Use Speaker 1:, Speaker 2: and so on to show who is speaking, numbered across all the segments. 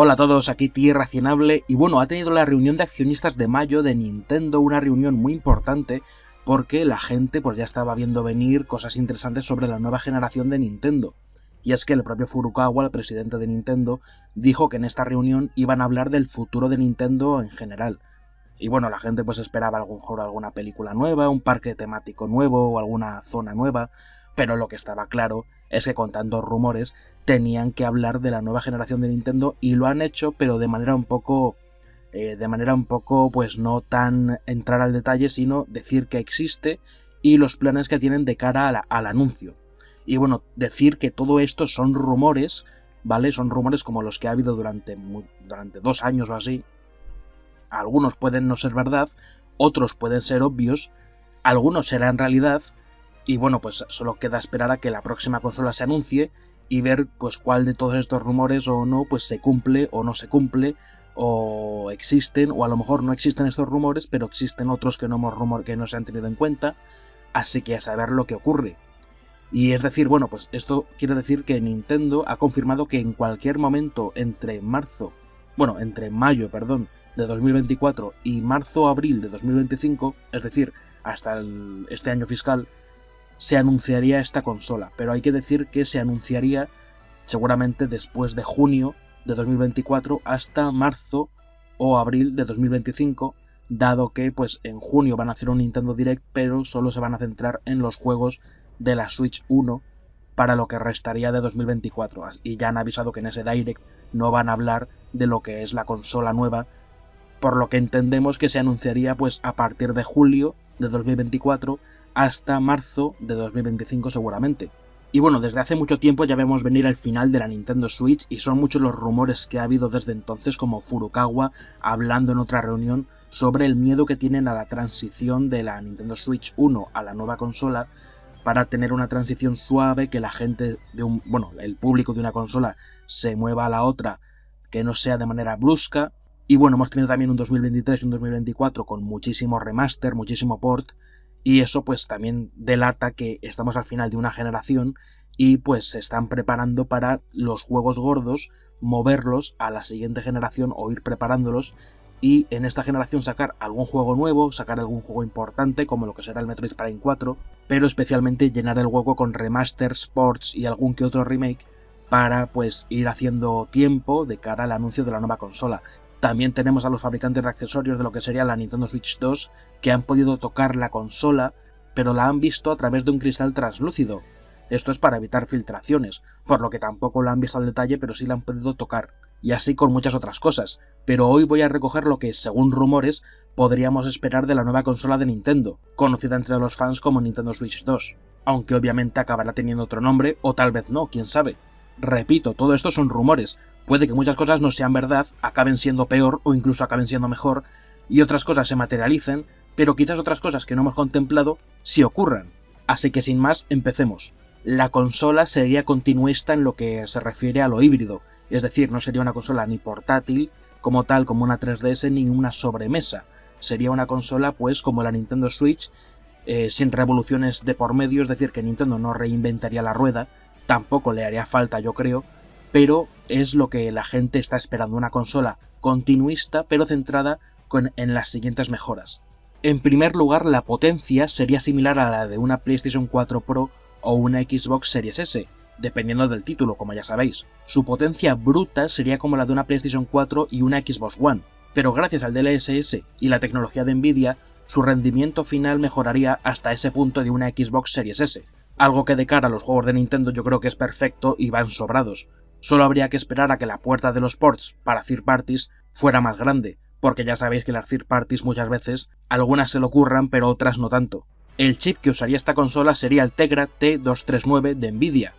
Speaker 1: Hola a todos, aquí T-Irracionable y bueno, ha tenido la reunión de accionistas de mayo de Nintendo, una reunión muy importante porque la gente pues ya estaba viendo venir cosas interesantes sobre la nueva generación de Nintendo. Y es que el propio Furukawa, el presidente de Nintendo, dijo que en esta reunión iban a hablar del futuro de Nintendo en general. Y bueno, la gente pues esperaba alguna película nueva, un parque temático nuevo o alguna zona nueva, pero lo que estaba claro es que con tantos rumores tenían que hablar de la nueva generación de Nintendo y lo han hecho, pero de manera un poco pues no tan entrar al detalle, sino decir que existe y los planes que tienen de cara al anuncio. Y bueno, decir que todo esto son rumores, ¿vale? Son rumores como los que ha habido durante 2 años o así. Algunos pueden no ser verdad, otros pueden ser obvios, algunos serán realidad, y bueno, pues solo queda esperar a que la próxima consola se anuncie y ver pues cuál de todos estos rumores o no pues se cumple o no se cumple, o existen, o a lo mejor no existen estos rumores, pero existen otros que no se han tenido en cuenta, así que a saber lo que ocurre. Y es decir, bueno, pues esto quiere decir que Nintendo ha confirmado que en cualquier momento entre mayo, de 2024 y marzo-abril de 2025, es decir, hasta este año fiscal, se anunciaría esta consola, pero hay que decir que se anunciaría seguramente después de junio de 2024 hasta marzo o abril de 2025, dado que pues en junio van a hacer un Nintendo Direct, pero solo se van a centrar en los juegos de la Switch 1 para lo que restaría de 2024, y ya han avisado que en ese Direct no van a hablar de lo que es la consola nueva, por lo que entendemos que se anunciaría pues a partir de julio de 2024 hasta marzo de 2025 seguramente. Y bueno, desde hace mucho tiempo ya vemos venir el final de la Nintendo Switch y son muchos los rumores que ha habido desde entonces, como Furukawa hablando en otra reunión sobre el miedo que tienen a la transición de la Nintendo Switch 1 a la nueva consola, para tener una transición suave, que la gente el público de una consola se mueva a la otra, que no sea de manera brusca. Y bueno, hemos tenido también un 2023 y un 2024 con muchísimo remaster, muchísimo port, y eso pues también delata que estamos al final de una generación y pues se están preparando para los juegos gordos, moverlos a la siguiente generación o ir preparándolos, y en esta generación sacar algún juego nuevo, sacar algún juego importante como lo que será el Metroid Prime 4, pero especialmente llenar el hueco con remasters, ports y algún que otro remake para pues ir haciendo tiempo de cara al anuncio de la nueva consola. También tenemos a los fabricantes de accesorios de lo que sería la Nintendo Switch 2, que han podido tocar la consola, pero la han visto a través de un cristal translúcido. Esto es para evitar filtraciones, por lo que tampoco la han visto al detalle, pero sí la han podido tocar. Y así con muchas otras cosas. Pero hoy voy a recoger lo que, según rumores, podríamos esperar de la nueva consola de Nintendo, conocida entre los fans como Nintendo Switch 2. Aunque obviamente acabará teniendo otro nombre, o tal vez no, quién sabe. Repito, todo esto son rumores. Puede que muchas cosas no sean verdad, acaben siendo peor o incluso acaben siendo mejor, y otras cosas se materialicen, pero quizás otras cosas que no hemos contemplado sí ocurran. Así que sin más, empecemos. La consola sería continuista en lo que se refiere a lo híbrido, es decir, no sería una consola ni portátil como tal, como una 3DS, ni una sobremesa. Sería una consola pues como la Nintendo Switch, sin revoluciones de por medio, es decir, que Nintendo no reinventaría la rueda, tampoco le haría falta yo creo, pero es lo que la gente está esperando, una consola continuista pero centrada en las siguientes mejoras. En primer lugar, la potencia sería similar a la de una PlayStation 4 Pro o una Xbox Series S, dependiendo del título, como ya sabéis. Su potencia bruta sería como la de una PlayStation 4 y una Xbox One, pero gracias al DLSS y la tecnología de Nvidia, su rendimiento final mejoraría hasta ese punto de una Xbox Series S, algo que de cara a los juegos de Nintendo yo creo que es perfecto y van sobrados. Solo habría que esperar a que la puerta de los ports para third parties fuera más grande, porque ya sabéis que las third parties muchas veces, algunas se le ocurran pero otras no tanto. El chip que usaría esta consola sería el Tegra T239 de Nvidia,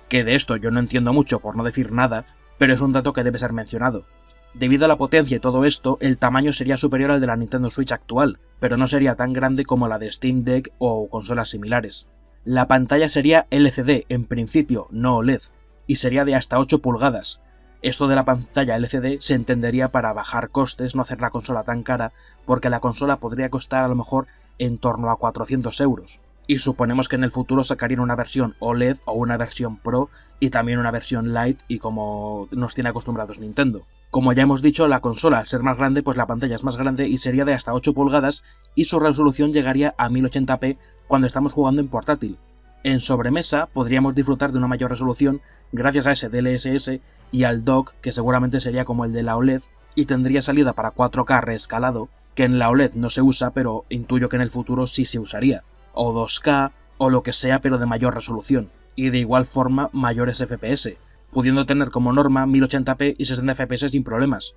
Speaker 1: que de esto yo no entiendo mucho por no decir nada, pero es un dato que debe ser mencionado. Debido a la potencia y todo esto, el tamaño sería superior al de la Nintendo Switch actual, pero no sería tan grande como la de Steam Deck o consolas similares. La pantalla sería LCD, en principio, no OLED, y sería de hasta 8 pulgadas. Esto de la pantalla LCD se entendería para bajar costes, no hacer la consola tan cara, porque la consola podría costar a lo mejor en torno a 400 euros. y suponemos que en el futuro sacarían una versión OLED o una versión Pro y también una versión Lite, y como nos tiene acostumbrados Nintendo. Como ya hemos dicho, la consola al ser más grande, pues la pantalla es más grande y sería de hasta 8 pulgadas y su resolución llegaría a 1080p cuando estamos jugando en portátil. En sobremesa podríamos disfrutar de una mayor resolución gracias a ese DLSS y al dock, que seguramente sería como el de la OLED, y tendría salida para 4K reescalado, que en la OLED no se usa, pero intuyo que en el futuro sí se usaría, o 2K o lo que sea, pero de mayor resolución, y de igual forma mayores FPS, pudiendo tener como norma 1080p y 60 FPS sin problemas.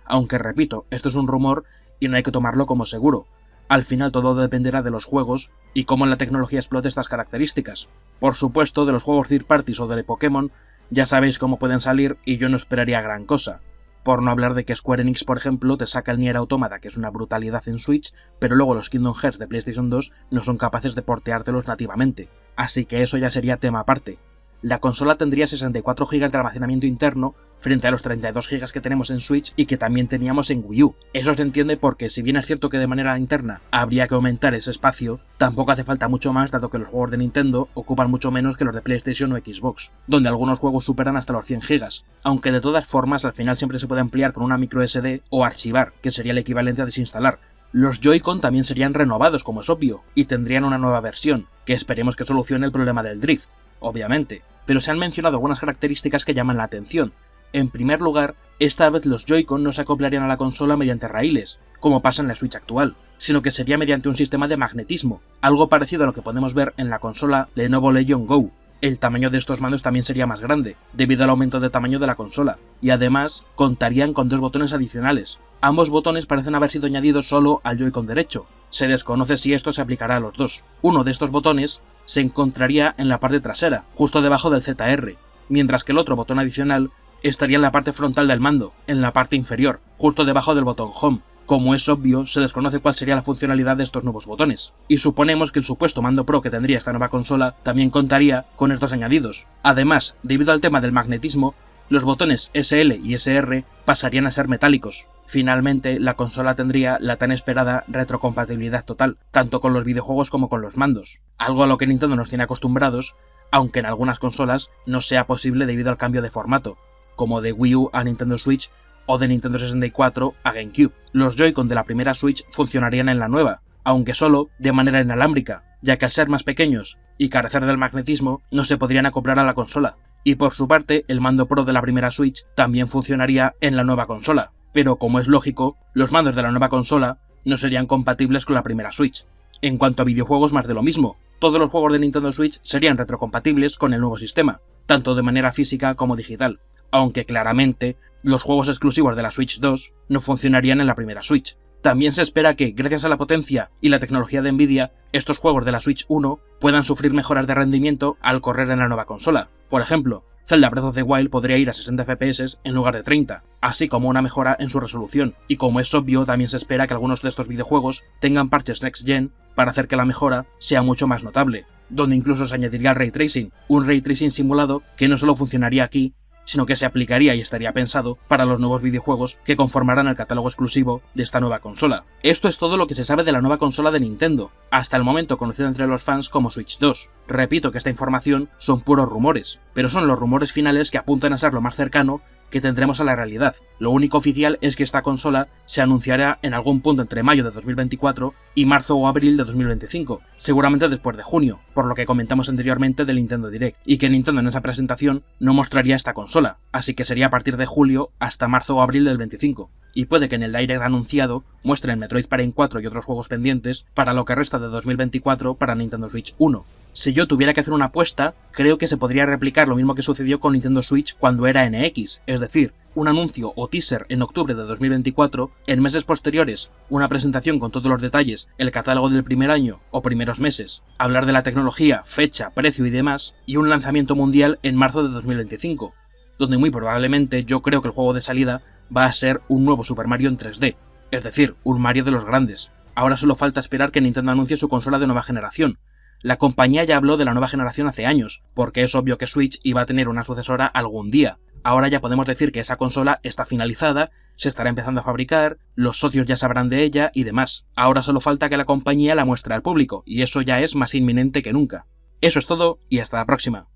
Speaker 1: Aunque repito, esto es un rumor y no hay que tomarlo como seguro. Al final todo dependerá de los juegos y cómo la tecnología explote estas características. Por supuesto, de los juegos third parties o de Pokémon, ya sabéis cómo pueden salir y yo no esperaría gran cosa. Por no hablar de que Square Enix, por ejemplo, te saca el Nier Automata, que es una brutalidad en Switch, pero luego los Kingdom Hearts de PlayStation 2 no son capaces de porteártelos nativamente. Así que eso ya sería tema aparte. La consola tendría 64 GB de almacenamiento interno frente a los 32 GB que tenemos en Switch y que también teníamos en Wii U. Eso se entiende porque, si bien es cierto que de manera interna habría que aumentar ese espacio, tampoco hace falta mucho más, dado que los juegos de Nintendo ocupan mucho menos que los de PlayStation o Xbox, donde algunos juegos superan hasta los 100 GB, aunque de todas formas al final siempre se puede ampliar con una micro SD o archivar, que sería el equivalente a desinstalar. Los Joy-Con también serían renovados, como es obvio, y tendrían una nueva versión, que esperemos que solucione el problema del drift, obviamente, pero se han mencionado algunas características que llaman la atención. En primer lugar, esta vez los Joy-Con no se acoplarían a la consola mediante raíles, como pasa en la Switch actual, sino que sería mediante un sistema de magnetismo, algo parecido a lo que podemos ver en la consola Lenovo Legion Go. El tamaño de estos mandos también sería más grande, debido al aumento de tamaño de la consola, y además contarían con 2 botones adicionales. Ambos botones parecen haber sido añadidos solo al Joy-Con derecho. Se desconoce si esto se aplicará a los dos. Uno de estos botones se encontraría en la parte trasera, justo debajo del ZR, mientras que el otro botón adicional estaría en la parte frontal del mando, en la parte inferior, justo debajo del botón Home. Como es obvio, se desconoce cuál sería la funcionalidad de estos nuevos botones, y suponemos que el supuesto mando Pro que tendría esta nueva consola también contaría con estos añadidos. Además, debido al tema del magnetismo, los botones SL y SR pasarían a ser metálicos. Finalmente, la consola tendría la tan esperada retrocompatibilidad total, tanto con los videojuegos como con los mandos, algo a lo que Nintendo nos tiene acostumbrados, aunque en algunas consolas no sea posible debido al cambio de formato, como de Wii U a Nintendo Switch o de Nintendo 64 a GameCube. Los Joy-Con de la primera Switch funcionarían en la nueva, aunque solo de manera inalámbrica, ya que al ser más pequeños y carecer del magnetismo no se podrían acoplar a la consola. Y por su parte, el mando Pro de la primera Switch también funcionaría en la nueva consola, pero como es lógico, los mandos de la nueva consola no serían compatibles con la primera Switch. En cuanto a videojuegos, más de lo mismo. Todos los juegos de Nintendo Switch serían retrocompatibles con el nuevo sistema, tanto de manera física como digital, aunque claramente los juegos exclusivos de la Switch 2 no funcionarían en la primera Switch. También se espera que, gracias a la potencia y la tecnología de Nvidia, estos juegos de la Switch 1 puedan sufrir mejoras de rendimiento al correr en la nueva consola. Por ejemplo, Zelda Breath of the Wild podría ir a 60 FPS en lugar de 30, así como una mejora en su resolución, y como es obvio, también se espera que algunos de estos videojuegos tengan parches Next Gen para hacer que la mejora sea mucho más notable, donde incluso se añadiría el Ray Tracing, un Ray Tracing simulado que no solo funcionaría aquí, sino que se aplicaría y estaría pensado para los nuevos videojuegos que conformarán el catálogo exclusivo de esta nueva consola. Esto es todo lo que se sabe de la nueva consola de Nintendo, hasta el momento conocida entre los fans como Switch 2. Repito que esta información son puros rumores, pero son los rumores finales que apuntan a ser lo más cercano que tendremos a la realidad. Lo único oficial es que esta consola se anunciará en algún punto entre mayo de 2024 y marzo o abril de 2025, seguramente después de junio, por lo que comentamos anteriormente del Nintendo Direct, y que Nintendo en esa presentación no mostraría esta consola, así que sería a partir de julio hasta marzo o abril del 25. Y puede que en el Direct anunciado muestren Metroid Prime 4 y otros juegos pendientes para lo que resta de 2024 para Nintendo Switch 1. Si yo tuviera que hacer una apuesta, creo que se podría replicar lo mismo que sucedió con Nintendo Switch cuando era NX, es decir, un anuncio o teaser en octubre de 2024, en meses posteriores una presentación con todos los detalles, el catálogo del primer año o primeros meses, hablar de la tecnología, fecha, precio y demás, y un lanzamiento mundial en marzo de 2025, donde muy probablemente yo creo que el juego de salida va a ser un nuevo Super Mario en 3D, es decir, un Mario de los grandes. Ahora solo falta esperar que Nintendo anuncie su consola de nueva generación. La compañía ya habló de la nueva generación hace años, porque es obvio que Switch iba a tener una sucesora algún día, Ahora ya podemos decir que esa consola está finalizada, se estará empezando a fabricar, los socios ya sabrán de ella y demás. Ahora solo falta que la compañía la muestre al público, y eso ya es más inminente que nunca. Eso es todo y hasta la próxima.